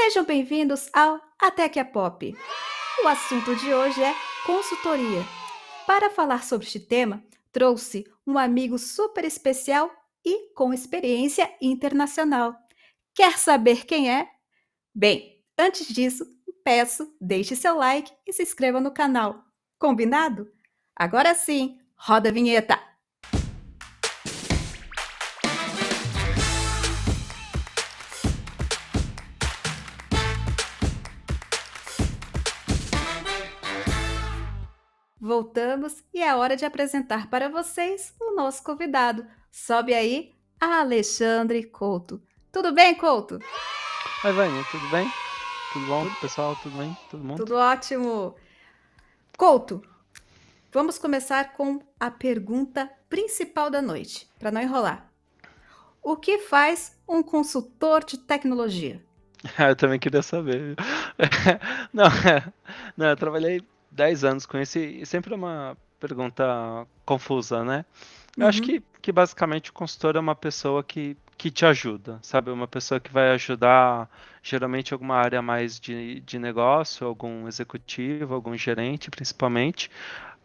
Sejam bem-vindos ao Até que é Pop. O assunto de hoje é consultoria. Para falar sobre este tema, trouxe um amigo super especial e com experiência internacional. Quer saber quem é? Bem, antes disso, peço, deixe seu like e se inscreva no canal. Combinado? Agora sim, roda a vinheta! Voltamos e é hora de apresentar para vocês o nosso convidado. Sobe aí, Alexandre Couto. Tudo bem, Couto? Oi, Vânia, tudo bem? Tudo bom, Tudo, pessoal? Tudo bem? Todo mundo? tudo ótimo. Couto, vamos começar com a pergunta principal da noite, para não enrolar. O que faz um consultor de tecnologia? Eu também queria saber. Não, não, eu trabalhei 10 anos com isso e sempre é uma pergunta confusa, né? Eu acho Uhum. que basicamente o consultor é uma pessoa que te ajuda, sabe? Uma pessoa que vai ajudar, geralmente, alguma área mais de negócio, algum executivo, algum gerente, principalmente,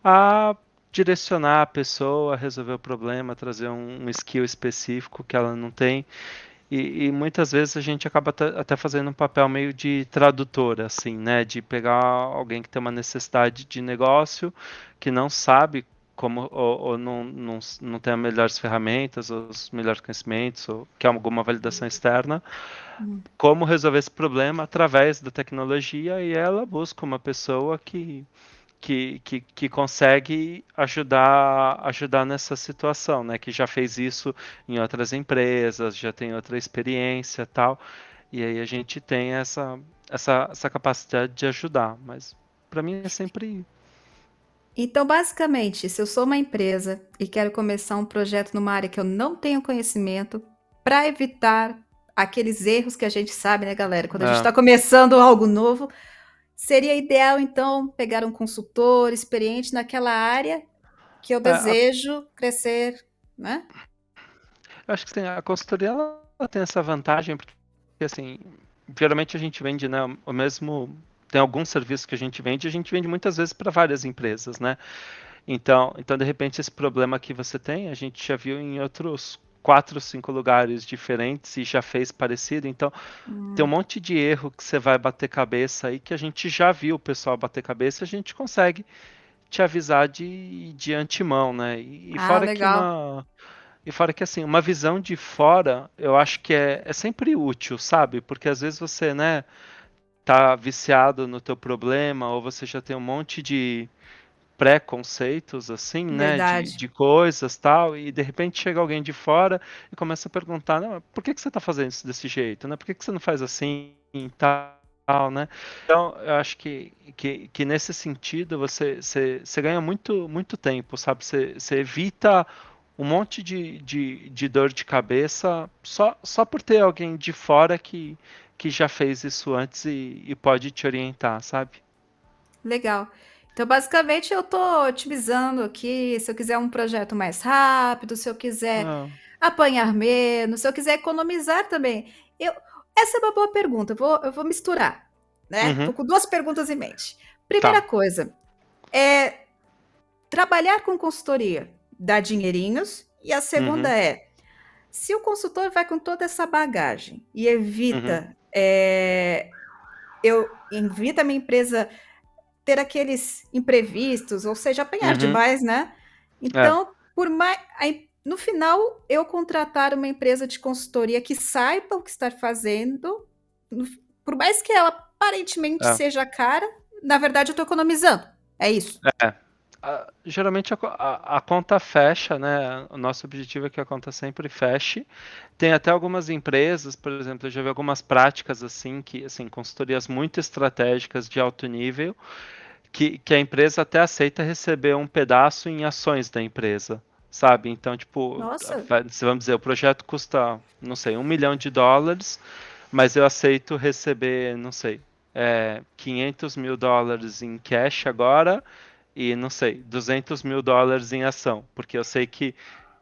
a direcionar a pessoa, a resolver o problema, trazer um skill específico que ela não tem. E muitas vezes a gente acaba até fazendo um papel meio de tradutor, assim, né? De pegar alguém que tem uma necessidade de negócio, que não sabe como, ou não tem as melhores ferramentas, ou os melhores conhecimentos, ou quer alguma validação externa, Hum. como resolver esse problema através da tecnologia, e ela busca uma pessoa que consegue ajudar nessa situação, né? Que já fez isso em outras empresas, já tem outra experiência, tal. E aí a gente tem essa capacidade de ajudar, mas para mim é sempre. Então, basicamente, se eu sou uma empresa e quero começar um projeto numa área que eu não tenho conhecimento, para evitar aqueles erros que a gente sabe, né, galera? Quando a gente É, está começando algo novo, seria ideal, então, pegar um consultor experiente naquela área que eu a, desejo crescer, né? eu acho que sim, a consultoria ela tem essa vantagem, porque assim, geralmente a gente vende, né, o mesmo. Tem alguns serviços que a gente vende muitas vezes para várias empresas, né? Então, de repente, esse problema que você tem, a gente já viu em outros 4, 5 lugares diferentes e já fez parecido. Então, tem um Hum. monte de erro que você vai bater cabeça aí que a gente já viu o pessoal bater cabeça, a gente consegue te avisar de antemão, né? Ah, legal. E fora que assim, uma visão de fora, eu acho que é sempre útil, sabe? Porque às vezes você, né, tá viciado no teu problema ou você já tem um monte de preconceitos, assim, né, Verdade. de coisas tal, e de repente chega alguém de fora e começa a perguntar, não, por que que você está fazendo isso desse jeito, né? Por que que você não faz assim e tal, né? Então, eu acho que nesse sentido você ganha muito tempo, sabe? Você evita um monte de dor de cabeça só por ter alguém de fora que já fez isso antes e pode te orientar, sabe? Legal. Então, basicamente, eu estou otimizando aqui. Se eu quiser um projeto mais rápido, se eu quiser Ah, apanhar menos, se eu quiser economizar também. Eu, essa é uma boa pergunta. Eu vou misturar, né? Estou uhum, com duas perguntas em mente. Primeira tá. coisa, é trabalhar com consultoria dá dinheirinhos. E a segunda Uhum, é, se o consultor vai com toda essa bagagem e uhum, evita a minha empresa ter aqueles imprevistos, ou seja, apanhar uhum. demais, né? É, Então, por mais no final, eu contratar uma empresa de consultoria que saiba o que está fazendo, por mais que ela aparentemente é, seja cara, na verdade eu estou economizando. É isso. é. Geralmente a conta fecha, né? O nosso objetivo é que a conta sempre feche. Tem até algumas empresas, por exemplo, eu já vi algumas práticas assim, que assim, consultorias muito estratégicas de alto nível, que a empresa até aceita receber um pedaço em ações da empresa, sabe? Então, tipo, Nossa, vamos dizer, o projeto custa, não sei, US$ 1 milhão, mas eu aceito receber, não sei, US$ 500 mil em cash agora e, não sei, US$ 200 mil em ação, porque eu sei que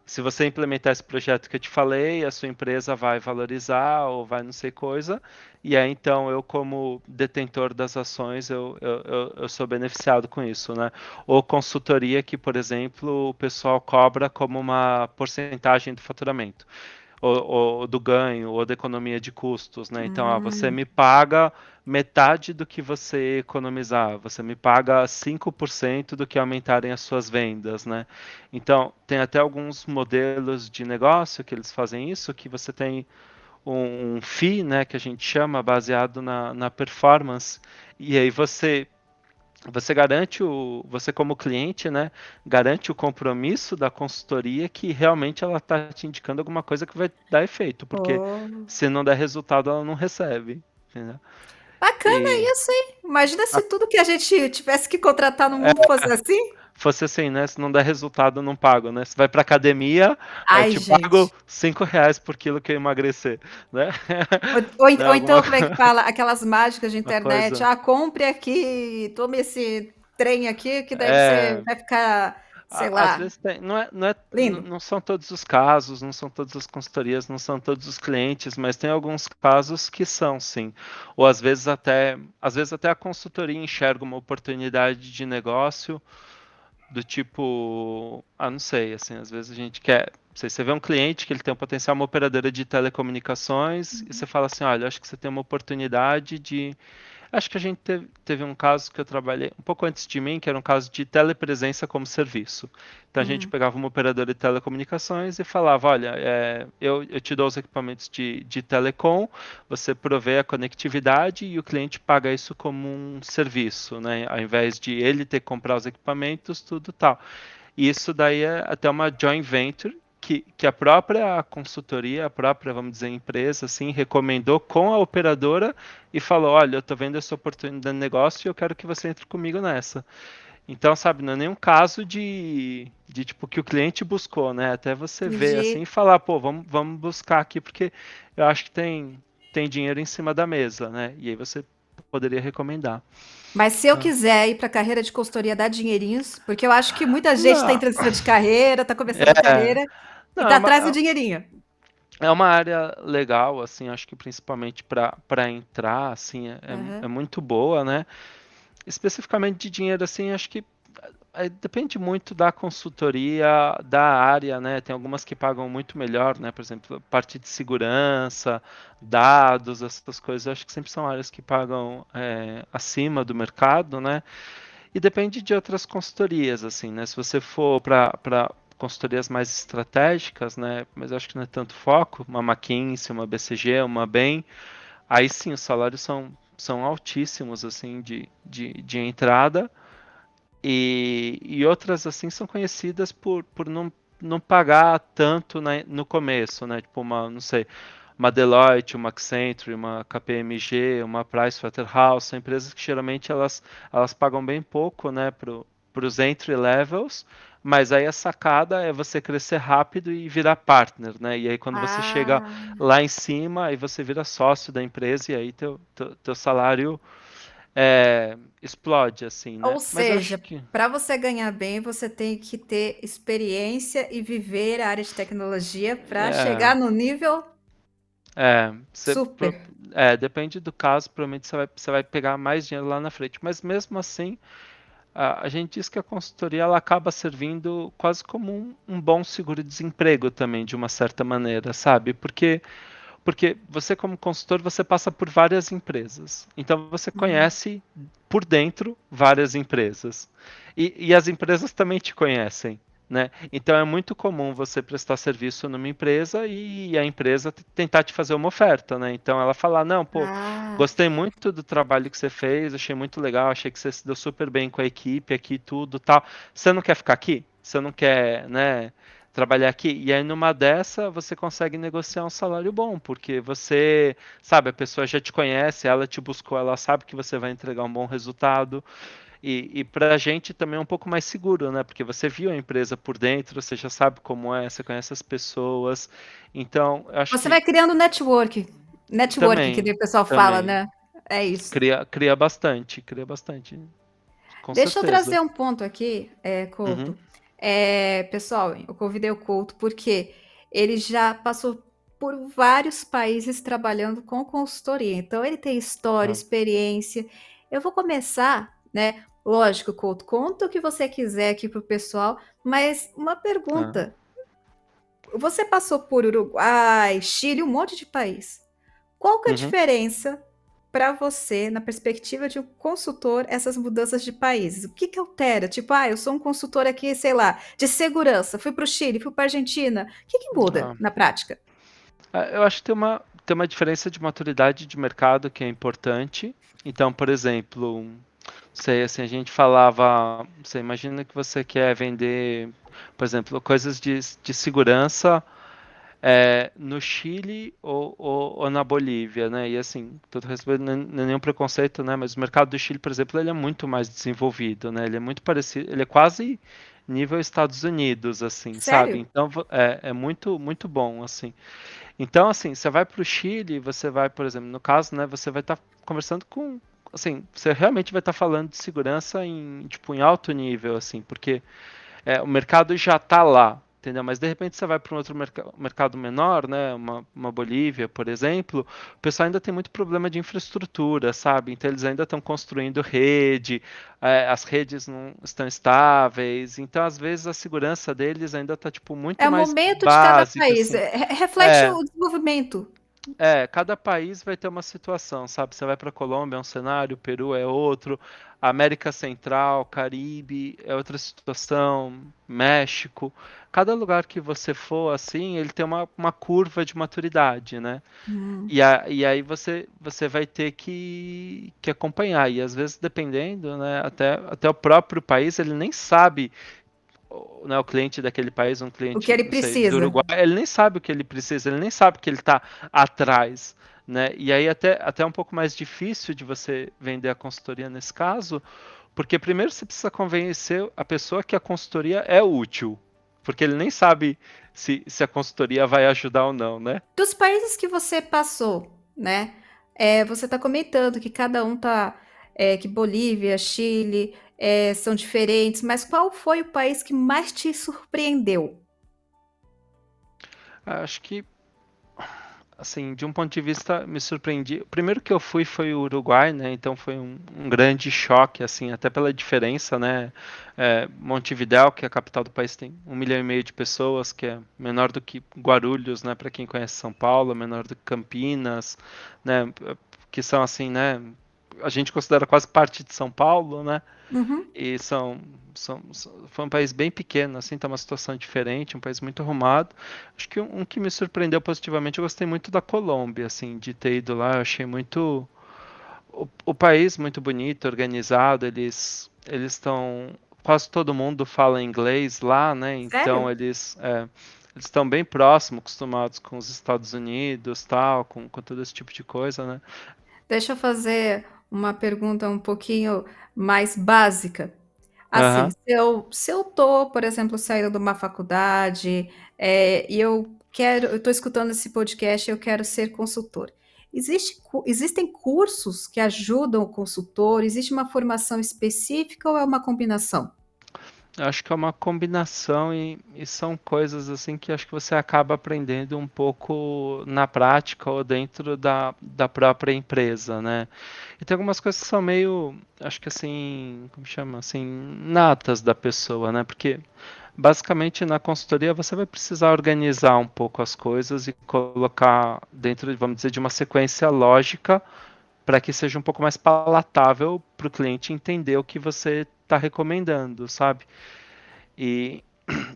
Se você implementar esse projeto que eu te falei, a sua empresa vai valorizar ou vai não sei coisa, e aí então eu, como detentor das ações, eu sou beneficiado com isso, né? Ou consultoria que, por exemplo, o pessoal cobra como uma porcentagem do faturamento ou do ganho, ou da economia de custos, né? Então, você Hum, me paga metade do que você economizar, você me paga 5% do que aumentarem as suas vendas, né? Então, tem até alguns modelos de negócio que eles fazem isso, que você tem um fee, né, que a gente chama, baseado na performance, e aí você garante você como cliente, né, garante o compromisso da consultoria que realmente ela está te indicando alguma coisa que vai dar efeito, porque oh. se não der resultado, ela não recebe, entendeu? Bacana E isso, hein? Imagina se a- tudo que a gente tivesse que contratar no mundo fosse assim. fosse assim, né? Se não der resultado, eu não pago, né? Você vai pra academia, aí eu Ai, te pago gente. R$ 5 por quilo que eu emagrecer, né? Né, Ou alguma então, como é que fala? Aquelas mágicas de internet. coisa. Ah, compre aqui, tome esse trem aqui, que daí você É, vai ficar, sei Às lá, vezes tem, lindo. não são todos os casos, não são todas as consultorias, não são todos os clientes, mas tem alguns casos que são, sim. Ou às vezes até a consultoria enxerga uma oportunidade de negócio do tipo, não sei, assim, às vezes a gente quer, não sei, você vê um cliente que ele tem um potencial, uma operadora de telecomunicações, e você fala assim, olha, acho que você tem uma oportunidade de. Acho que a gente teve um caso que eu trabalhei um pouco antes de mim, que era um caso de telepresença como serviço. Então a gente Hum. pegava uma operadora de telecomunicações e falava: olha, eu te dou os equipamentos de telecom, você provê a conectividade e o cliente paga isso como um serviço, né? Ao invés de ele ter que comprar os equipamentos, tudo tal. E isso daí é até uma joint venture que a própria consultoria, a própria, vamos dizer, empresa, assim, recomendou com a operadora e falou: olha, eu estou vendo essa oportunidade de negócio e eu quero que você entre comigo nessa. Então, sabe, não é nenhum caso de tipo que o cliente buscou, né? Até você ver assim e Entendi. falar, pô, vamos buscar aqui porque eu acho que tem dinheiro em cima da mesa, né? E aí você poderia recomendar. Mas se eu Então, quiser ir para a carreira de consultoria dar dinheirinhos, porque eu acho que muita gente está em não, transição de carreira, está começando é, carreira e não, está atrás do dinheirinho. é uma área legal, assim, acho que principalmente para entrar, assim, é Aham. muito boa, né? Especificamente de dinheiro, assim, acho que depende muito da consultoria, da área, né? Tem algumas que pagam muito melhor, né? Por exemplo, parte de segurança, dados, essas coisas, acho que sempre são áreas que pagam acima do mercado, né? E depende de outras consultorias, assim, né? Se você for para consultorias mais estratégicas, né? Mas eu acho que não é tanto foco, uma McKinsey, uma BCG, uma Bain, aí sim os salários são altíssimos, assim, de entrada. E outras, assim, são conhecidas por não pagar tanto no começo, né? Tipo não sei, uma Deloitte, uma Accenture, uma KPMG, uma Pricewaterhouse, são empresas que geralmente elas pagam bem pouco, né, para os entry levels, mas aí a sacada é você crescer rápido e virar partner, né? E aí quando você chega Ah, lá em cima, aí você vira sócio da empresa e aí teu salário explode, assim, ou né? Mas eu acho seja, que para você ganhar bem, você tem que ter experiência e viver a área de tecnologia para é, chegar no nível você, super. depende do caso, provavelmente você vai pegar mais dinheiro lá na frente. Mas mesmo assim, a gente diz que a consultoria ela acaba servindo quase como um bom seguro-desemprego também, de uma certa maneira, sabe? Porque você, como consultor, você passa por várias empresas. Então você Hum. conhece por dentro várias empresas. E as empresas também te conhecem. Né? Então é muito comum você prestar serviço numa empresa e a empresa tentar te fazer uma oferta, né? Então ela falar, não, pô, Ah, gostei muito do trabalho que você fez, achei muito legal, achei que você se deu super bem com a equipe aqui, tudo, tal. Você não quer ficar aqui? Você não quer, né? Trabalhar aqui. E aí, numa dessa, você consegue negociar um salário bom, porque você, sabe, a pessoa já te conhece, ela te buscou, ela sabe que você vai entregar um bom resultado. E para a gente também é um pouco mais seguro, né? Porque você viu a empresa por dentro, você já sabe como é, você conhece as pessoas. Então, eu acho você vai que criando network. Network, que também, daí o pessoal fala, também, né? É isso. cria bastante, com Deixa eu certeza. trazer um ponto aqui, Uhum, Couto. Pessoal, eu convidei o Couto porque ele já passou por vários países trabalhando com consultoria. Então, ele tem história, Tá, experiência. Eu vou começar, né? Lógico, Couto, conta o que você quiser aqui para o pessoal, mas uma tá. pergunta. Você passou por Uruguai, Chile, um monte de país. Qual que é a Uhum. diferença para você, na perspectiva de um consultor, essas mudanças de países? O que que altera? Tipo, eu sou um consultor aqui, sei lá, de segurança, fui para o Chile, fui para a Argentina. O que que muda Ah. na prática? Eu acho que tem uma diferença de maturidade de mercado que é importante. Então, por exemplo, sei, assim, a gente falava, você imagina que você quer vender, por exemplo, coisas de segurança no Chile ou na Bolívia, né? E assim, todo respeito, não é nenhum preconceito, né? Mas o mercado do Chile, por exemplo, ele é muito mais desenvolvido, né? Ele é muito parecido, ele é quase nível Estados Unidos, assim, sabe? Sério? Então é muito muito bom, assim. Então, assim, você vai para o Chile, você vai, por exemplo, no caso, né, você vai estar conversando com, assim, você realmente vai estar falando de segurança em, tipo, em alto nível, assim, porque o mercado já está lá, entendeu? Mas de repente você vai para um outro mercado menor, né? Uma Bolívia, por exemplo, o pessoal ainda tem muito problema de infraestrutura, sabe? Então eles ainda estão construindo rede, as redes não estão estáveis, então às vezes a segurança deles ainda está tipo É muito o mais momento de cada básica, país. assim. Reflete É, o desenvolvimento. cada país vai ter uma situação, sabe? Você vai para a Colômbia, é um cenário, Peru é outro, América Central, Caribe é outra situação, México. Cada lugar que você for, assim, ele tem uma curva de maturidade, né? Hum. E aí você vai ter que acompanhar. E às vezes, dependendo, né, até o próprio país, ele nem sabe, né, o cliente daquele país, um O que cliente, ele não sei, do precisa. Uruguai, ele nem sabe o que ele precisa, ele nem sabe que ele está atrás, né? E aí até é um pouco mais difícil de você vender a consultoria nesse caso, porque primeiro você precisa convencer a pessoa que a consultoria é útil, porque ele nem sabe se a consultoria vai ajudar ou não, né? Dos países que você passou, né? Você está comentando que cada um tá, que Bolívia, Chile, são diferentes, mas qual foi o país que mais te surpreendeu? Acho que assim, de um ponto de vista, me surpreendi. O primeiro que eu fui foi o Uruguai, né? Então foi um grande choque, assim, até pela diferença, né? Montevidéu, que é a capital do país, tem 1,5 milhão de pessoas, que é menor do que Guarulhos, né? Para quem conhece São Paulo, menor do que Campinas, né? Que são assim, né? A gente considera quase parte de São Paulo, né? Uhum. E foi um país bem pequeno, assim, tá uma situação diferente, um país muito arrumado. Acho que um que me surpreendeu positivamente, eu gostei muito da Colômbia, assim, de ter ido lá, eu achei muito o país muito bonito, organizado, eles estão quase todo mundo fala inglês lá, né? Então Sério? eles estão bem próximos, acostumados com os Estados Unidos, tal, com todo esse tipo de coisa, né? Deixa eu fazer uma pergunta um pouquinho mais básica. Assim, Aham. se eu tô, por exemplo, saindo de uma faculdade, e eu estou escutando esse podcast e eu quero ser consultor. Existem cursos que ajudam o consultor? Existe uma formação específica ou é uma combinação? Acho que é uma combinação e são coisas assim que acho que você acaba aprendendo um pouco na prática ou dentro da própria empresa, né? E tem algumas coisas que são meio, acho que assim, como chama, assim, natas da pessoa, né? Porque basicamente na consultoria você vai precisar organizar um pouco as coisas e colocar dentro, vamos dizer, de uma sequência lógica para que seja um pouco mais palatável para o cliente entender o que você está recomendando, sabe? E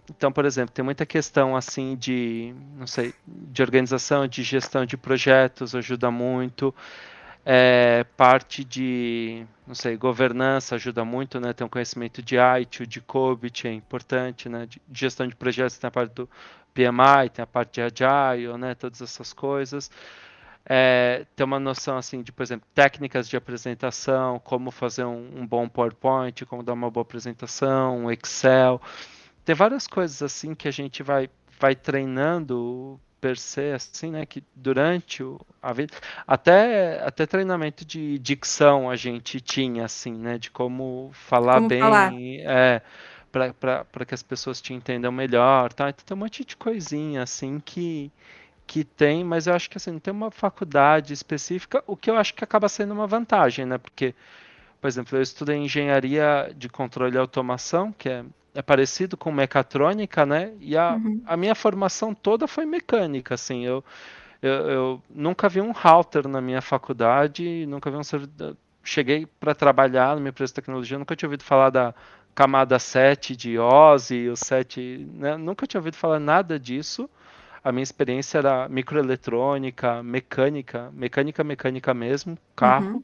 então, por exemplo, tem muita questão assim de, não sei, de organização, de gestão de projetos, ajuda muito. Parte de, não sei, governança ajuda muito, né? Ter um conhecimento de ITIL, de COBIT é importante, né? De gestão de projetos tem a parte do PMI, tem a parte de Agile, né? Todas essas coisas. Ter uma noção assim de, por exemplo, técnicas de apresentação, como fazer um bom PowerPoint, como dar uma boa apresentação, um Excel. Tem várias coisas assim que a gente vai treinando per se, assim, né? Que durante a vida, até treinamento de dicção a gente tinha, assim, né? De como falar Como falar? bem, para que as pessoas te entendam melhor, tá? Então tem um monte de coisinha assim que tem, mas eu acho que assim, não tem uma faculdade específica, o que eu acho que acaba sendo uma vantagem, né? Porque, por exemplo, eu estudei engenharia de controle e automação, que é parecido com mecatrônica, né? E Uhum. a minha formação toda foi mecânica, assim. Eu nunca vi um router na minha faculdade, nunca vi um servidor. Cheguei para trabalhar numa empresa de tecnologia, nunca tinha ouvido falar da camada 7 de OSI, o 7, né? Nunca tinha ouvido falar nada disso. A minha experiência era microeletrônica, mecânica mesmo, carro. Uhum.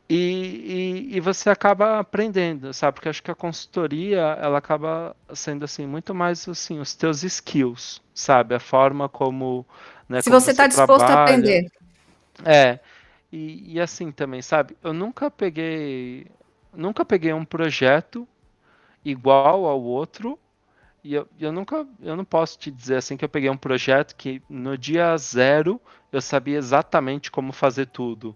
E você acaba aprendendo, sabe? Porque acho que a consultoria, ela acaba sendo assim muito mais assim os teus skills, sabe? A forma como, né, Se como você você está disposto a trabalha. aprender. É, e assim também, sabe? Eu nunca peguei um projeto igual ao outro. E eu não posso te dizer assim que eu peguei um projeto que no dia zero eu sabia exatamente como fazer tudo,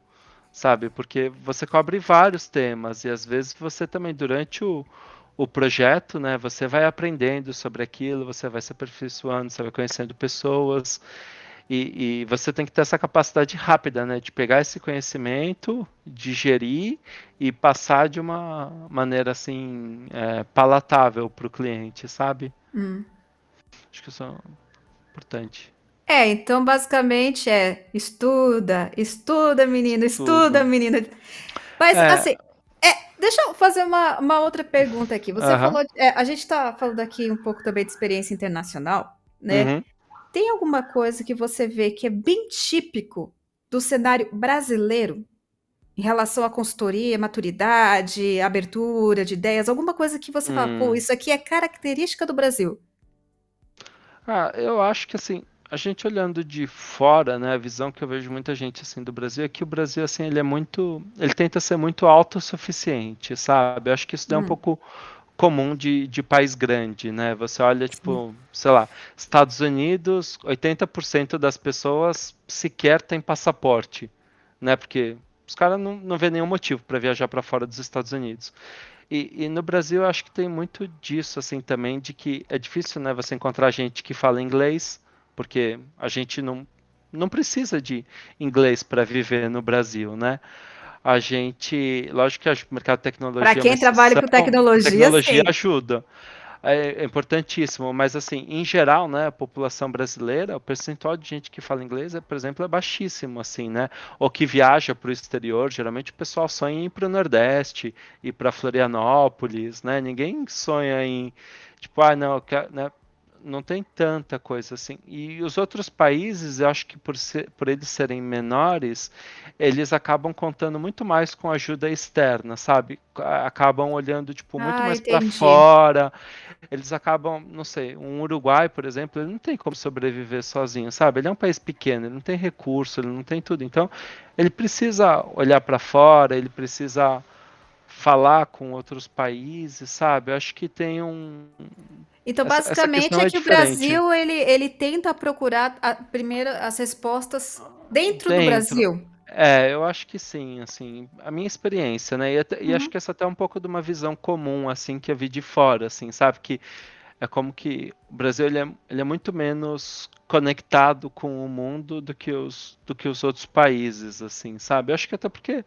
sabe? Porque você cobre vários temas e às vezes você também durante o projeto, né, você vai aprendendo sobre aquilo, você vai se aperfeiçoando, você vai conhecendo pessoas e você tem que ter essa capacidade rápida, né, de pegar esse conhecimento, digerir e passar de uma maneira assim palatável para o cliente, sabe? Hum. Acho que isso é importante. Então basicamente estuda, estuda, menino, estuda, Tudo. menina. Mas É, assim, deixa eu fazer uma outra pergunta aqui. Você aham. falou, a gente está falando aqui um pouco também de experiência internacional, né? Uhum. Tem alguma coisa que você vê que é bem típico do cenário brasileiro em relação à consultoria, maturidade, abertura de ideias, alguma coisa que você fala, pô, Hum. isso aqui é característica do Brasil. Ah, eu acho que assim, a gente olhando de fora, né, a visão que eu vejo muita gente assim do Brasil é que o Brasil assim, ele tenta ser muito autossuficiente, sabe? Eu acho que isso é um Hum, pouco comum de país grande, né? Você olha, sim. tipo, sei lá, Estados Unidos, 80% das pessoas sequer tem passaporte, né? Porque os caras não vê nenhum motivo para viajar para fora dos Estados Unidos. E no Brasil eu acho que tem muito disso, assim, também, de que é difícil, né, você encontrar gente que fala inglês, porque a gente não precisa de inglês para viver no Brasil, né? A gente, lógico que o mercado de Para tecnologia é uma quem trabalha exceção, com a tecnologia, tecnologia sim. ajuda, é importantíssimo, mas assim, em geral, né, a população brasileira, o percentual de gente que fala inglês, por exemplo, é baixíssimo, assim, né? Ou que viaja para o exterior, geralmente o pessoal sonha em ir para o Nordeste, ir para Florianópolis, né? Ninguém sonha em, tipo, não, né? Não tem tanta coisa assim. E os outros países, eu acho que por eles serem menores, eles acabam contando muito mais com ajuda externa, sabe? Acabam olhando tipo muito Ah, mais para entendi. fora. Eles acabam, não sei, um Uruguai, por exemplo, ele não tem como sobreviver sozinho, sabe? Ele é um país pequeno, ele não tem recurso, ele não tem tudo. Então, ele precisa olhar para fora, ele precisa falar com outros países, sabe? Eu acho que tem Então, essa basicamente, questão é é que o diferente. Brasil ele tenta procurar primeiro as respostas dentro do Dentro. Brasil. Eu acho que sim, assim, a minha experiência, né? E acho Uhum. que essa até é um pouco de uma visão comum, assim, que eu vi de fora, assim, sabe? Que é como que o Brasil ele é muito menos conectado com o mundo do que os outros países, assim, sabe? Eu acho que até porque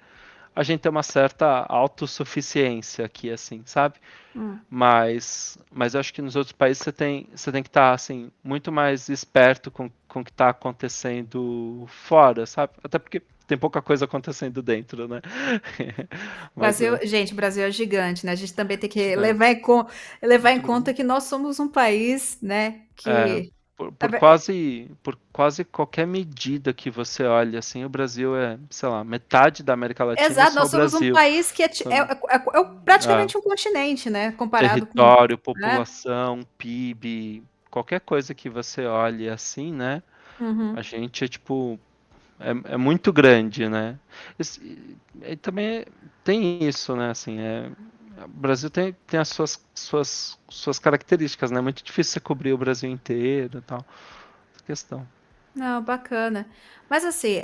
a gente tem uma certa autossuficiência aqui, assim, sabe? Hum. Mas eu acho que nos outros países você tem que estar assim muito mais esperto com o que está acontecendo fora, sabe? Até porque tem pouca coisa acontecendo dentro, né? Mas Brasil, é gente, o Brasil é gigante, né? A gente também tem que levar gigante, levar em muito conta grande. que nós somos um país, né? É, Que por quase qualquer medida que você olhe, assim, o Brasil é, sei lá, metade da América Latina é exato, só nós o somos um Brasil. país que Sabe? É, praticamente um continente, né? Comparado com, território, né? população, PIB, qualquer coisa que você olhe assim, né? A Uhum. gente é tipo é muito grande, né? E também tem isso, né? Assim, o Brasil tem as suas características, né? É muito difícil você cobrir o Brasil inteiro e tal. Essa questão. Não, bacana. Mas assim,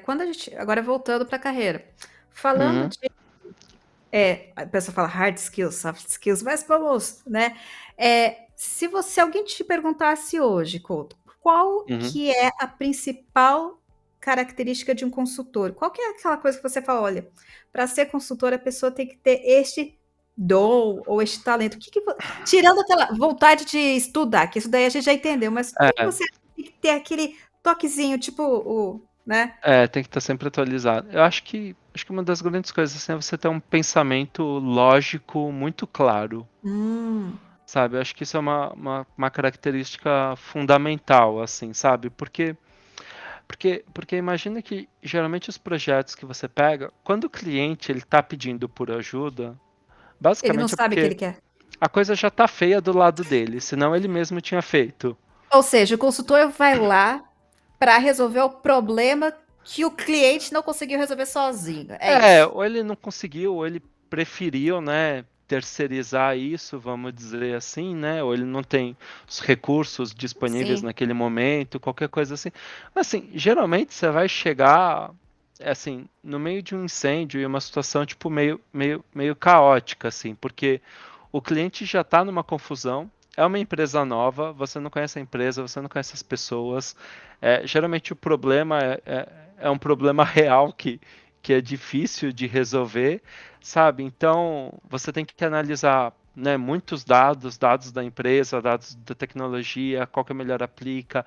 quando a gente. Agora voltando para a carreira. Falando Uhum. de A pessoa fala hard skills, soft skills, mas vamos, né? Se alguém te perguntasse hoje, Couto, qual Uhum. que é a principal característica de um consultor? Qual que é aquela coisa que você fala, olha, para ser consultor a pessoa tem que ter este dom ou este talento? Tirando aquela vontade de estudar, que isso daí a gente já entendeu, mas o que É, você acha que tem que ter aquele toquezinho, tipo né? tem que estar sempre atualizado. Eu acho que uma das grandes coisas assim, é você ter um pensamento lógico muito claro, Hum, sabe? Eu acho que isso é uma característica fundamental, assim, sabe? Porque imagina que geralmente os projetos que você pega, quando o cliente ele está pedindo por ajuda, ele não basicamente é sabe o que porque ele quer. a coisa já está feia do lado dele, senão ele mesmo tinha feito. Ou seja, o consultor vai lá para resolver o problema que o cliente não conseguiu resolver sozinho. É isso. Ou ele não conseguiu, ou ele preferiu, né, terceirizar isso, vamos dizer assim, né? Ou ele não tem os recursos disponíveis Sim. naquele momento, qualquer coisa assim. Assim, geralmente você vai chegar assim, no meio de um incêndio e uma situação tipo meio caótica assim, porque o cliente já está numa confusão, é uma empresa nova, você não conhece a empresa, você não conhece as pessoas. Geralmente o problema é um problema real que é difícil de resolver, sabe? Então você tem que analisar, né, muitos dados da empresa, dados da tecnologia, qual que é melhor aplica,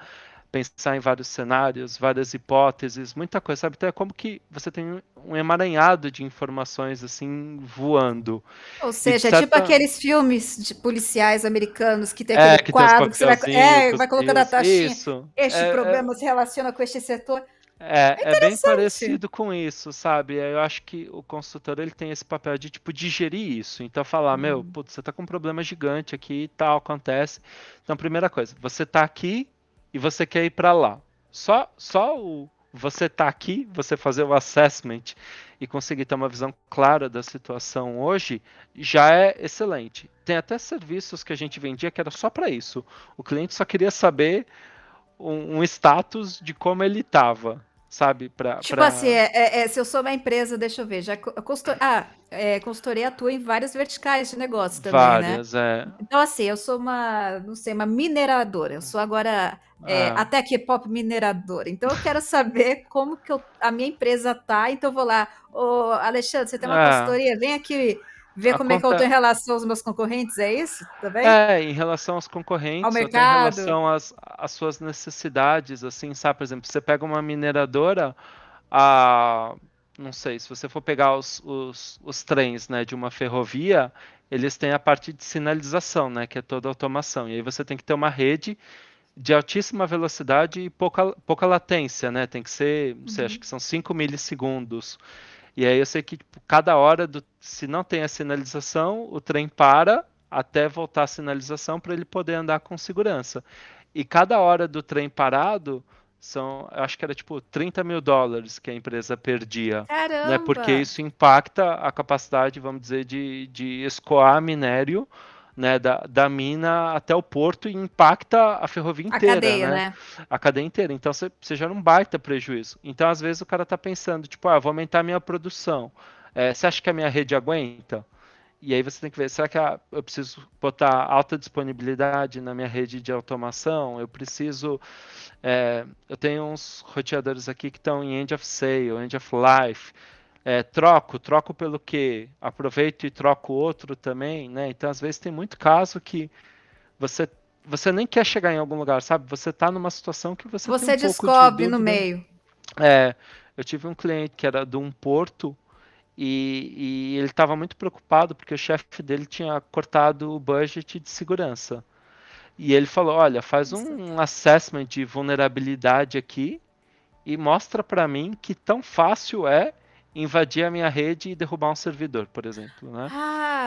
pensar em vários cenários, várias hipóteses, muita coisa, sabe? Então é como que você tem um emaranhado de informações assim voando. Ou E de seja, é tipo certa. aqueles filmes de policiais americanos que tem aquele Que tem os quadro que você vai, papelzinhos com os vai colocando a rios. taxinha. Isso. Este problema se relaciona com este setor. É É bem interessante. parecido com isso, sabe? Eu acho que o consultor ele tem esse papel de tipo digerir isso. Então falar, meu, Hum. putz, você tá com um problema gigante aqui e tal, acontece. Então, primeira coisa, você tá aqui e você quer ir para lá. Só o você tá aqui, você fazer o assessment e conseguir ter uma visão clara da situação hoje, já é excelente. Tem até serviços que a gente vendia que era só para isso. O cliente só queria saber um status de como ele estava, sabe? Tipo assim, se eu sou uma empresa, deixa eu ver, consultoria atua em várias verticais de negócio também, né? Várias, é. Então, assim, eu sou uma, não sei, uma mineradora. Eu sou agora É, até K-pop mineradora. Então, eu quero saber como que a minha empresa tá. Então, eu vou lá. Ô, Alexandre, você tem uma é, consultoria? Vem aqui ver a como é que eu estou em conta, relação aos meus concorrentes. É isso também? em relação aos Ao concorrentes, ou até em mercado? relação às suas necessidades, assim, sabe? Por exemplo, você pega uma mineradora, a, não sei, se você for pegar os trens, né, de uma ferrovia, eles têm a parte de sinalização, né, que é toda automação. E aí você tem que ter uma rede de altíssima velocidade e pouca latência, né? Tem que ser, não sei, acho Uhum. que são 5 milissegundos. E aí eu sei que tipo, cada hora, se não tem a sinalização, o trem para até voltar a sinalização para ele poder andar com segurança. E cada hora do trem parado eu acho que era tipo US$ 30.000 que a empresa perdia, né? Porque Caramba! isso impacta a capacidade, vamos dizer, de escoar minério, né, da mina até o porto e impacta a ferrovia A inteira, cadeia, né? né? A cadeia inteira. Então você gera um baita prejuízo. Então, às vezes, o cara tá pensando, tipo, vou aumentar a minha produção. Você acha que a minha rede aguenta? E aí você tem que ver, será que eu preciso botar alta disponibilidade na minha rede de automação? Eu tenho uns roteadores aqui que estão em end of sale, end of life. Troco pelo quê? Aproveito e troco outro também, né? Então, às vezes, tem muito caso que você, você nem quer chegar em algum lugar, sabe? Você está numa situação que você tem um Você pouco de descobre no dúvida. meio. Eu tive um cliente que era de um porto e ele estava muito preocupado porque o chefe dele tinha cortado o budget de segurança. E ele falou: Olha, faz um assessment de vulnerabilidade aqui e mostra para mim que tão fácil é invadir a minha rede e derrubar um servidor, por exemplo, né?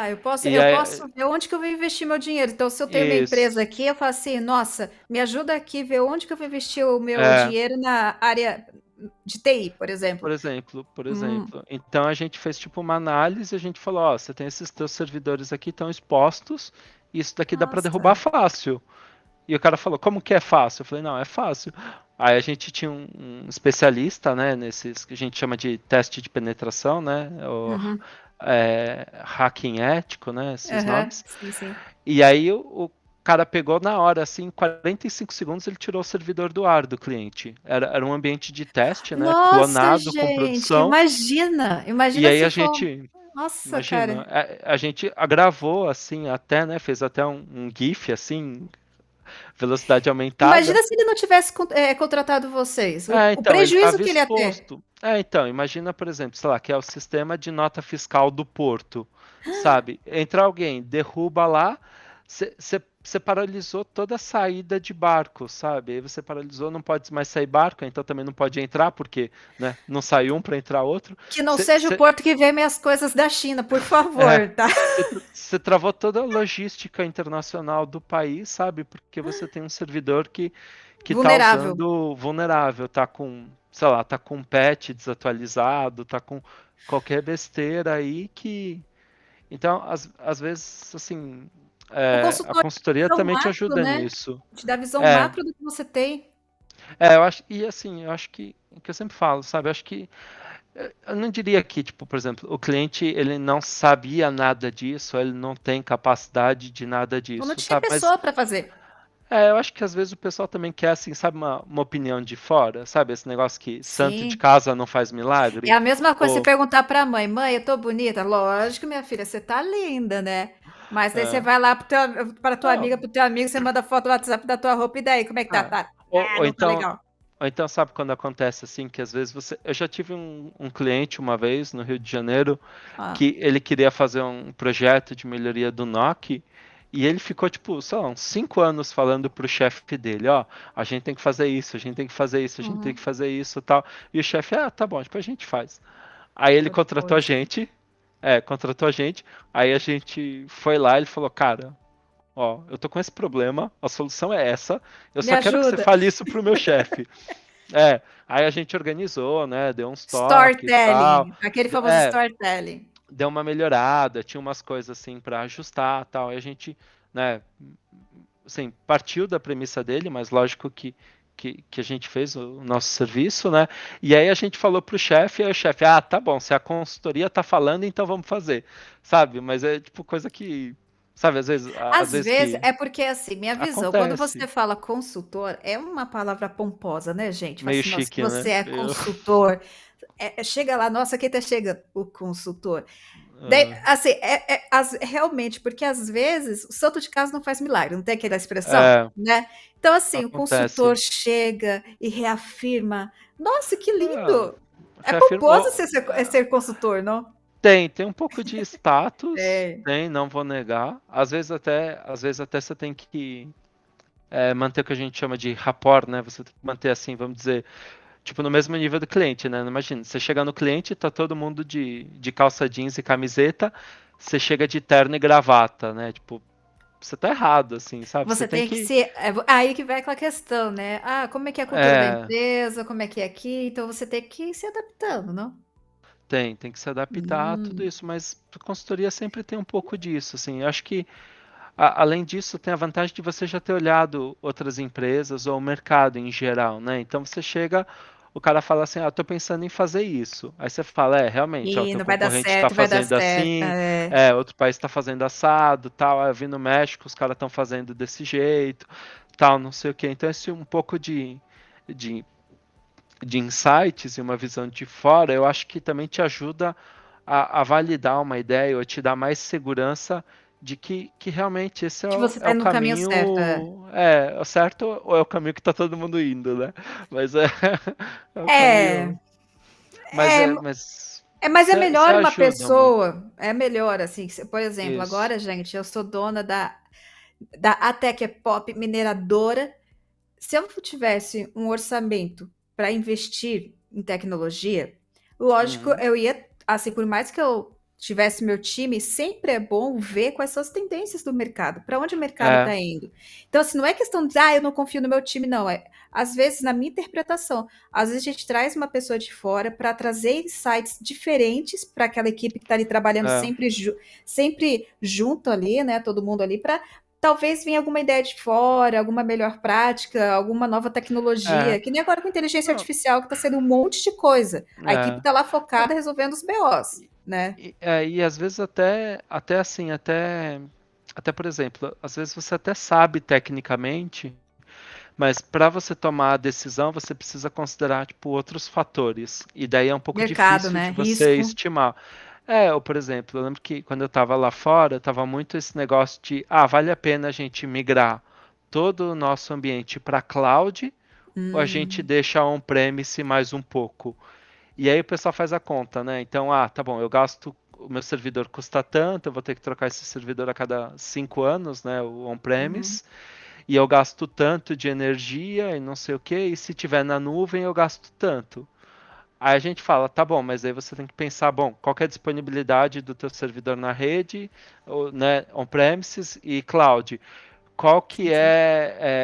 Eu posso, E eu aí, posso ver onde que eu vou investir meu dinheiro. Então, se eu tenho minha isso, empresa aqui, eu falo assim, nossa, me ajuda aqui a ver onde que eu vou investir o meu é, dinheiro na área de TI, por exemplo. por Hum, exemplo. Então a gente fez tipo uma análise, e a gente falou, ó, você tem esses teus servidores aqui estão expostos, e isso daqui dá para derrubar nossa. fácil. E o cara falou, como que é fácil? Eu falei, não, é fácil. Aí a gente tinha um especialista, né, nesses que a gente chama de teste de penetração, né, Uhum. hacking ético, né? Esses Aham, nomes. sim, sim. E aí o cara pegou na hora, assim, em 45 segundos ele tirou o servidor do ar do cliente. Era um ambiente de teste, né? Nossa, Clonado com gente, produção. imagina! E Imagina aí se a for. gente, Nossa, imagina, cara. a gente gravou assim até, né? Fez até um GIF assim, velocidade aumentada. Imagina se ele não tivesse contratado vocês. O Então, ele prejuízo estava que ele ia ter. exposto. Então, imagina, por exemplo, sei lá, que é o sistema de nota fiscal do porto, sabe? Entra alguém, derruba lá, você paralisou toda a saída de barco, sabe? Aí você paralisou, não pode mais sair barco, então também não pode entrar, porque, né, não sai um para entrar outro. Que não Você, seja o você, porto que vem minhas coisas da China, por é, favor, tá? você travou toda a logística internacional do país, sabe? Porque você tem um servidor que tá Vulnerável. usando vulnerável, tá com, sei lá, tá com um patch desatualizado, tá com qualquer besteira aí que. Então, às vezes, assim, O a consultor te consultoria dá visão também te macro, ajuda né? nisso. Te dá visão É, macro do que você tem. eu acho, e assim, eu acho que eu sempre falo, sabe? Eu acho que eu não diria que, tipo, por exemplo, o cliente ele não sabia nada disso, ele não tem capacidade de nada Ou não disso, tinha sabe? Mas pessoa para fazer. eu acho que às vezes o pessoal também quer, assim, sabe, uma opinião de fora, sabe? Esse negócio que santo de Sim. casa não faz É milagre. a mesma coisa você Ou, perguntar para a mãe: mãe, eu tô bonita? Lógico, minha filha, você tá linda, né? Mas daí você é, vai lá para tua amiga, não, pro teu amigo, você manda foto no WhatsApp da tua roupa, e daí, como é que tá? ah, Tá? ou, ou Não tá então, legal. ou então, sabe quando acontece assim, que às vezes você. Eu já tive um cliente uma vez no Rio de Janeiro Ah. que ele queria fazer um projeto de melhoria do NOC. E ele ficou, tipo, sei lá, uns 5 anos falando pro chefe dele, ó, a gente tem que fazer isso, a gente tem que fazer isso, a gente tem que Uhum. fazer isso e tal. E o chefe, tá bom, depois a gente faz. Aí ele contratou a Poxa. gente, contratou a gente, aí a gente foi lá e ele falou, cara, ó, eu tô com esse problema, a solução é essa, eu Me só quero que você ajuda. fale isso pro meu chefe. Aí a gente organizou, né, deu uns toques e tal, Storytelling. Aquele famoso é, storytelling. deu uma melhorada, tinha umas coisas assim para ajustar, tal. E a gente, né, assim, partiu da premissa dele, mas lógico que a gente fez o nosso serviço, né? E aí a gente falou pro chefe, e aí o chefe, tá bom, se a consultoria tá falando, então vamos fazer, sabe? Mas é tipo coisa que, sabe, às Às vezes vezes, que é porque, assim, minha visão, quando você acontece, fala consultor, é uma palavra pomposa, né, gente? Fala meio assim, nossa, chique, você né? é Eu, consultor. Chega lá, nossa, quem tá chegando? O consultor. Daí, ah, assim, realmente, porque às vezes o santo de casa não faz milagre, não tem aquela expressão, é, né? Então, assim, o consultor acontece. chega e reafirma. Nossa, que Ah, lindo! É pomposo reafirmou. ser consultor, não? Tem um pouco de status, É. tem, não vou negar. Às vezes até você tem que manter o que a gente chama de rapport, né? Você tem que manter assim, vamos dizer, tipo no mesmo nível do cliente, né? Imagina, você chega no cliente, tá todo mundo de calça jeans e camiseta, você chega de terno e gravata, né? Tipo, você tá errado, assim, sabe? Você Você tem tem que que. ser. Aí que vai aquela questão, né? Ah, como é que é a cultura da É, empresa? Como é que é aqui? Então você tem que ir se adaptando, não? tem que se adaptar a tudo Hum. isso, mas a consultoria sempre tem um pouco disso, assim. Eu acho que além disso, tem a vantagem de você já ter olhado outras empresas ou o mercado em geral, né? Então você chega, o cara fala assim, tô pensando em fazer isso. Aí você fala, realmente, o E teu não vai dar concorrente está certo, vai dar fazendo certo. assim, É. outro país está fazendo assado, tal. Aí eu vi no México, os caras estão fazendo desse jeito, tal, não sei o quê. Então esse um pouco de, de insights e uma visão de fora, eu acho que também te ajuda a validar uma ideia ou te dá mais segurança de que realmente esse é Que o, você é tá o no caminho certo. É. caminho, é o certo ou é o caminho que tá todo mundo indo, né? Mas é o É, caminho. Mas é, mas é você melhor uma ajuda muito. pessoa. É melhor, assim, por exemplo, Isso. agora, gente, eu sou dona da Atec Pop Mineradora. Se eu tivesse um orçamento para investir em tecnologia, lógico, Uhum. eu ia, assim, por mais que eu tivesse meu time, sempre é bom ver quais são as tendências do mercado, para onde o mercado É, está indo. Então, assim, não é questão de, eu não confio no meu time, não. Às vezes, na minha interpretação, às vezes a gente traz uma pessoa de fora para trazer insights diferentes para aquela equipe que está ali trabalhando é, sempre junto ali, né? Todo mundo ali, para talvez venha alguma ideia de fora, alguma melhor prática, alguma nova é. tecnologia, que nem agora com inteligência Não, artificial, que está sendo um monte de coisa. A equipe é. está lá focada resolvendo os BOs. né? E às vezes até assim, até por exemplo, às vezes você até sabe tecnicamente, mas para você tomar a decisão, você precisa considerar tipo outros fatores. E daí é um pouco Mercado, difícil né? de você Risco. estimar. Ou por exemplo, eu lembro que quando eu estava lá fora, estava muito esse negócio de, vale a pena a gente migrar todo o nosso ambiente para cloud ou a gente Hum, deixa on-premise mais um pouco? E aí o pessoal faz a conta, né? Então, tá bom, eu gasto, o meu servidor custa tanto, eu vou ter que trocar esse servidor a cada 5 anos, né? O uhum. on-premise, e eu gasto tanto de energia e não sei o que, e se tiver na nuvem eu gasto tanto. Aí a gente fala, tá bom, mas aí você tem que pensar, bom, qual que é a disponibilidade do teu servidor na rede, ou, né, on-premises e cloud? Qual que Sim, sim.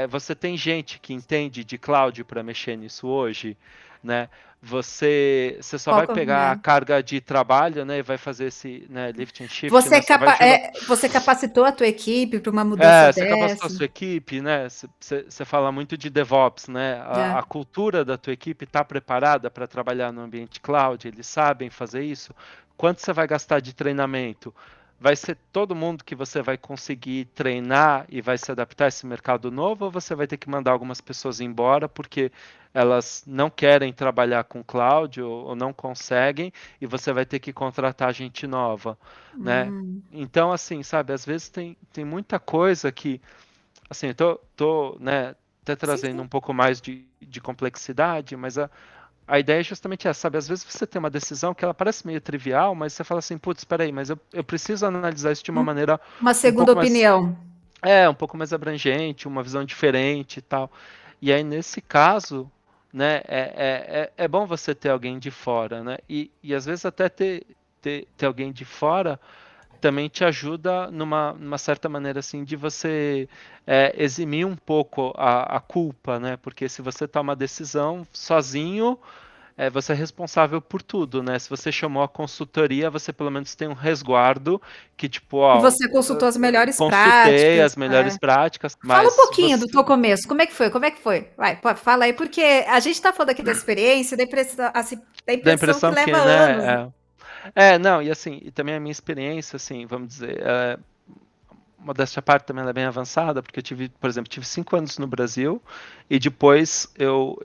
você tem gente que entende de cloud para mexer nisso hoje, né? Você só Qual vai que pegar a é? carga de trabalho, né, e vai fazer esse, né, lift and shift, né? Só vai jogar. Você capacitou a tua equipe para uma mudança Você capacitou a dessa? sua equipe, né? Você fala muito de DevOps, né? A É. cultura da tua equipe está preparada para trabalhar no ambiente cloud? Eles sabem fazer isso? Quanto você vai gastar de treinamento? Vai ser todo mundo que você vai conseguir treinar e vai se adaptar a esse mercado novo? Ou você vai ter que mandar algumas pessoas embora porque elas não querem trabalhar com cloud ou não conseguem e você vai ter que contratar gente nova, né? Hum, Então, assim, sabe, às vezes tem muita coisa que, assim, eu tô, né, até sim, trazendo sim. um pouco mais de complexidade, mas a ideia é justamente essa, sabe? Às vezes você tem uma decisão que ela parece meio trivial, mas você fala assim, putz, espera aí, mas eu preciso analisar isso de uma Um- maneira Uma um segunda pouco mais, opinião. um pouco mais abrangente, uma visão diferente e tal. E aí, nesse caso, né, é bom você ter alguém de fora, né? E às vezes até ter alguém de fora também te ajuda numa certa maneira assim de você eximir um pouco a culpa, né? Porque se você toma a decisão sozinho, você é responsável por tudo, né? Se você chamou a consultoria, você pelo menos tem um resguardo que tipo, E ó, você consultou as eu melhores consultei práticas. as melhores práticas, Fala um mas pouquinho do você teu começo. Como é que foi? Como é que foi? Vai, fala aí, porque a gente está falando aqui da experiência, da impressão, assim, da dá a impressão que impressão leva que, anos. né, não, e assim, e também a minha experiência, assim, vamos dizer, modéstia à parte também ela é bem avançada, porque eu tive, por exemplo, tive 5 anos no Brasil e depois eu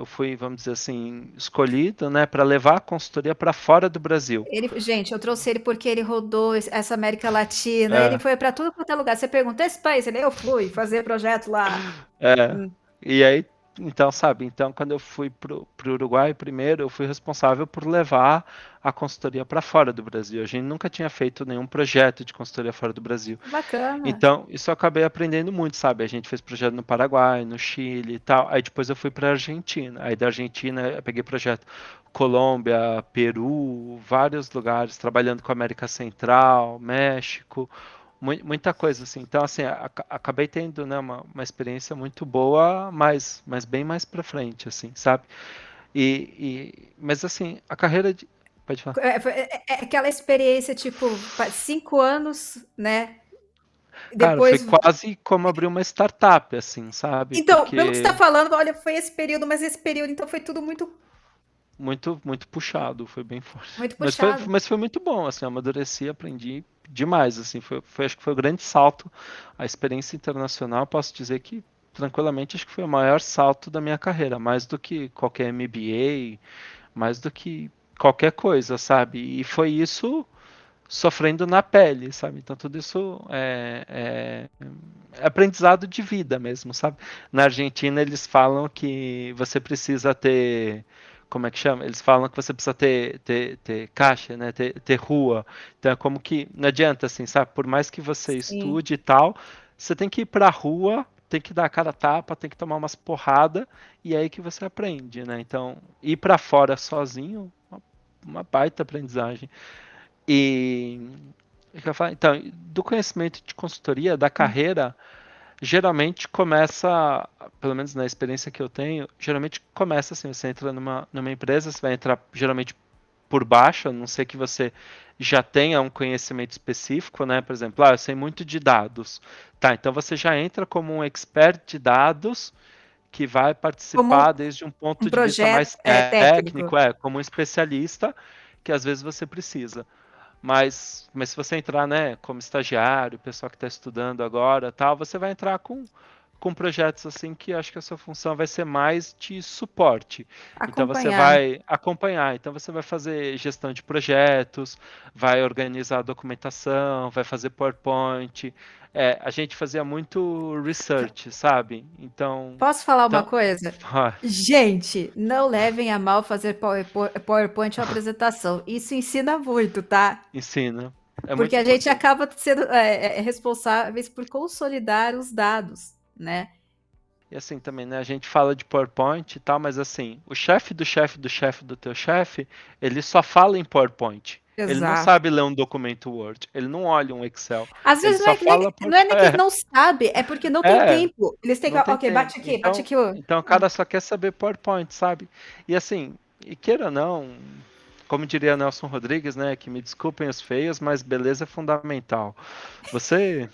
fui, vamos dizer assim, escolhido, né, para levar a consultoria para fora do Brasil. Gente, eu trouxe ele porque ele rodou essa América Latina, ele É, foi para tudo quanto é lugar. Você pergunta esse país, eu fui fazer projeto lá. é. Hum. E aí, então, sabe, então quando eu fui pro Uruguai primeiro, eu fui responsável por levar a consultoria para fora do Brasil. A gente nunca tinha feito nenhum projeto de consultoria fora do Brasil. Que bacana. Então, isso eu acabei aprendendo muito, sabe? A gente fez projeto no Paraguai, no Chile e tal. Aí depois eu fui para Argentina. Aí da Argentina eu peguei projeto Colômbia, Peru, vários lugares, trabalhando com a América Central, México, muita coisa assim. Então, assim, acabei tendo, né, uma experiência muito boa, mas bem mais para frente, assim, sabe? Mas assim, a carreira de. Pode falar. É aquela experiência, tipo, 5 anos, né? Cara, foi Depois. quase como abrir uma startup, assim, sabe? Então, pelo que você está Porque falando, olha, foi esse período, mas esse período, então, foi tudo muito, muito puxado, foi bem forte. muito Mas foi, puxado. mas foi muito bom, assim, amadureci, aprendi demais, assim, acho que foi o grande salto. A experiência internacional, posso dizer que tranquilamente acho que foi o maior salto da minha carreira, mais do que qualquer MBA, mais do que qualquer coisa, sabe? E foi isso sofrendo na pele, sabe? Então tudo isso é aprendizado de vida mesmo, sabe? Na Argentina eles falam que você precisa ter, como é que chama? Eles falam que você precisa ter caixa, né? Ter rua. Então é como que não adianta assim, sabe? Por mais que você Sim. estude e tal, você tem que ir pra rua, tem que dar a cara a tapa, tem que tomar umas porrada e é aí que você aprende, né? Então ir pra fora sozinho, uma baita aprendizagem. E então, do conhecimento de consultoria, da Hum. carreira, geralmente começa, pelo menos na experiência que eu tenho, geralmente começa assim, você entra numa empresa, você vai entrar geralmente por baixo, a não ser que você já tenha um conhecimento específico, né? Por exemplo, eu sei muito de dados. Tá, então você já entra como um expert de dados que vai Como participar desde um um ponto de vista projeto mais técnico. técnico, como um especialista que às vezes você precisa. Mas se você entrar, né, como estagiário, pessoal que está estudando agora, tal, você vai entrar com projetos assim que acho que a sua função vai ser mais de suporte. Então você Acompanhar. vai acompanhar, então você vai fazer gestão de projetos, vai organizar a documentação, vai fazer PowerPoint. A gente fazia muito research, sabe? Posso falar uma Então, coisa? Gente, não levem a mal fazer PowerPoint ou apresentação. Isso ensina muito, tá? ensina. É Porque muito a gente importante. acaba sendo responsáveis por consolidar os dados, né? E assim também, né? A gente fala de PowerPoint e tal, mas assim, o chefe do chefe do chefe do teu chefe, ele só fala em PowerPoint. Ele não Exato. sabe ler um documento Word, ele não olha um Excel, Às ele vezes não só é, fala por. não é nem que não sabe, é porque não tem É, tempo. Eles têm que, não tem ok, tempo. bate Então, aqui. Ó. então o cara só quer saber PowerPoint, sabe? E assim, e queira ou não, como diria Nelson Rodrigues, né? Que me desculpem os feios, mas beleza é fundamental. Você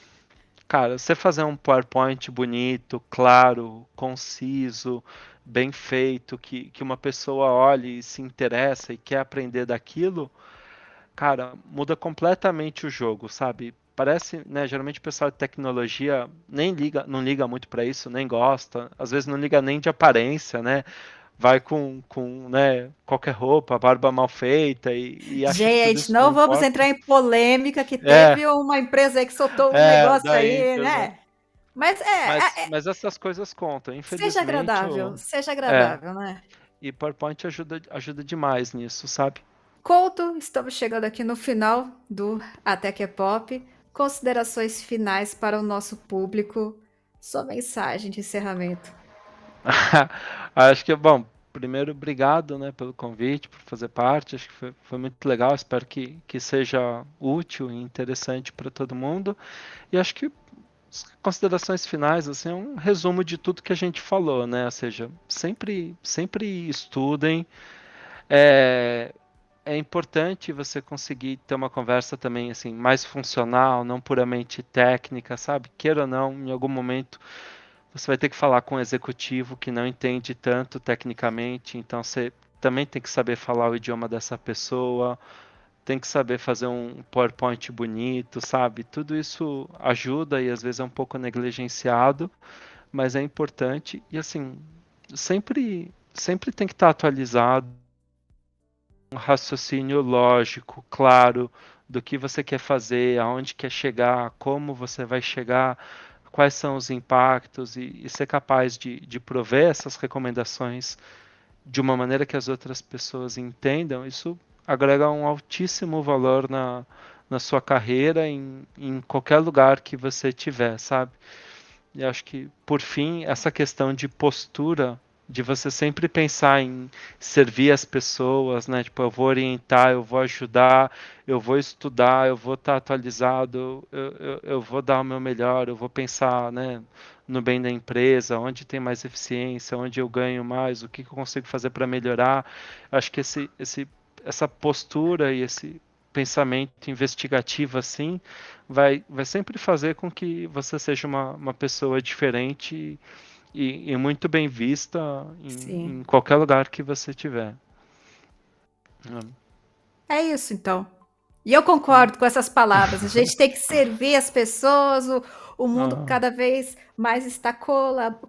Cara, você fazer um PowerPoint bonito, claro, conciso, bem feito, que uma pessoa olhe e se interessa e quer aprender daquilo, cara, muda completamente o jogo, sabe? Parece, né? Geralmente o pessoal de tecnologia nem liga, não liga muito para isso, nem gosta, às vezes não liga nem de aparência, né? Vai com, né, qualquer roupa, barba mal feita e acha que tudo Gente, isso não não vamos importa. entrar em polêmica que É, teve uma empresa aí que soltou um negócio daí, aí, entendeu? né? Mas Mas essas coisas contam. Infelizmente, seja é. agradável, né? E PowerPoint ajuda demais nisso, sabe? Couto, estamos chegando aqui no final do Até que é Pop. Considerações finais para o nosso público. Sua mensagem de encerramento. Acho que, bom, primeiro, obrigado, né, pelo convite, por fazer parte. Acho que foi muito legal. Espero que seja útil e interessante para todo mundo. E acho que as considerações finais, assim, é um resumo de tudo que a gente falou, né? Ou seja, sempre estudem. É, é importante você conseguir ter uma conversa também assim mais funcional, não puramente técnica, sabe? Queira ou não, em algum momento você vai ter que falar com um executivo que não entende tanto tecnicamente, então você também tem que saber falar o idioma dessa pessoa, tem que saber fazer um PowerPoint bonito, sabe? Tudo isso ajuda e às vezes é um pouco negligenciado, mas é importante e assim, sempre tem que estar atualizado, um raciocínio lógico, claro, do que você quer fazer, aonde quer chegar, como você vai chegar, quais são os impactos e ser capaz de prover essas recomendações de uma maneira que as outras pessoas entendam, isso agrega um altíssimo valor na sua carreira, em qualquer lugar que você tiver, sabe? E acho que, por fim, essa questão de postura, de você sempre pensar em servir as pessoas, né? Tipo, eu vou orientar, eu vou ajudar, eu vou estudar, eu vou estar atualizado, eu vou dar o meu melhor, eu vou pensar, né, no bem da empresa, onde tem mais eficiência, onde eu ganho mais, o que eu consigo fazer para melhorar. Acho que essa postura e esse pensamento investigativo assim vai sempre fazer com que você seja uma pessoa diferente e muito bem vista em Sim. qualquer lugar que você tiver. É isso, então. E eu concordo com essas palavras. A gente tem que servir as pessoas, o mundo cada vez mais está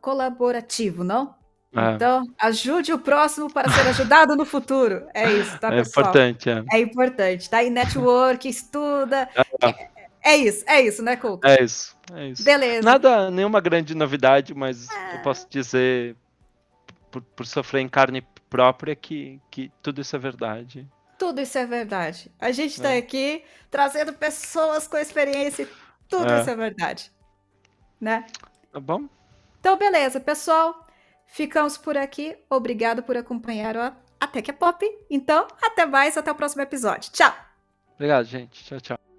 colaborativo, não? É, Então, ajude o próximo para ser ajudado no futuro. É isso, tá, é pessoal? importante, é. É importante. Tá aí network, estuda. que- é isso, né, Couto? É isso, é isso. Beleza. Nada, nenhuma grande novidade, mas eu Ah, posso dizer, por sofrer em carne própria, que tudo isso é verdade. tudo isso é verdade. A gente está É, aqui trazendo pessoas com experiência e tudo isso é. é verdade, né? Tá bom? Então, beleza, pessoal. Ficamos por aqui. Obrigado por acompanhar o Até que é Pop. Então, até mais, até o próximo episódio. Tchau! Obrigado, gente. Tchau, tchau.